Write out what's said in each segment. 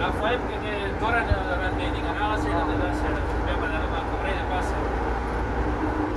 La fue que ahora realmente ganaba se la de la se la para la correa de pase.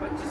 25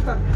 73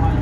5